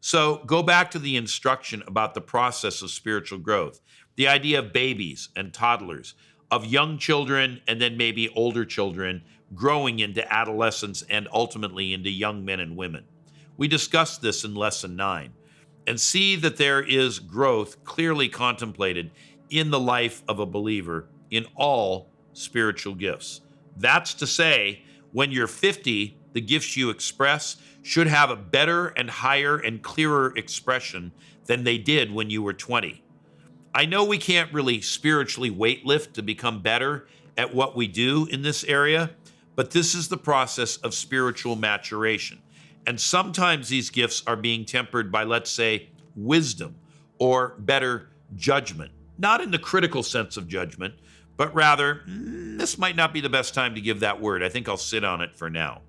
So go back to the instruction about the process of spiritual growth, the idea of babies and toddlers, of young children and then maybe older children growing into adolescence and ultimately into young men and women. We discussed this in lesson 9 and see that there is growth clearly contemplated in the life of a believer in all spiritual gifts. That's to say, when you're 50, the gifts you express should have a better and higher and clearer expression than they did when you were 20. I know we can't really spiritually weightlift to become better at what we do in this area, but this is the process of spiritual maturation. And sometimes these gifts are being tempered by, let's say, wisdom or better judgment. Not in the critical sense of judgment, but rather, this might not be the best time to give that word. I think I'll sit on it for now.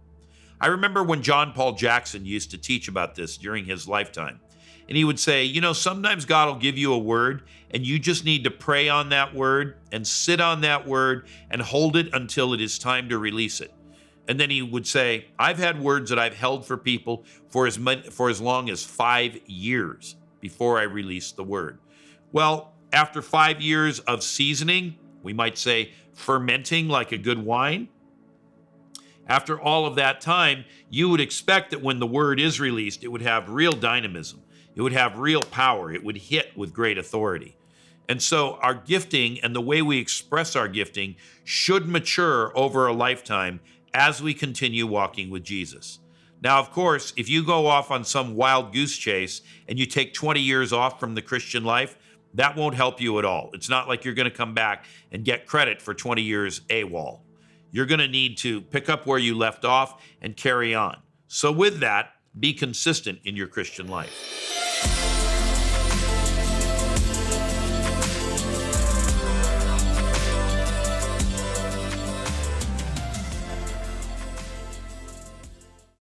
I remember when John Paul Jackson used to teach about this during his lifetime. And he would say, sometimes God will give you a word and you just need to pray on that word and sit on that word and hold it until it is time to release it. And then he would say, I've had words that I've held for people for as long as 5 years before I released the word. Well, after 5 years of seasoning, we might say fermenting like a good wine, after all of that time, you would expect that when the word is released, it would have real dynamism. It would have real power. It would hit with great authority. And so our gifting and the way we express our gifting should mature over a lifetime as we continue walking with Jesus. Now, of course, if you go off on some wild goose chase and you take 20 years off from the Christian life, that won't help you at all. It's not like you're going to come back and get credit for 20 years AWOL. You're going to need to pick up where you left off and carry on. So with that, be consistent in your Christian life.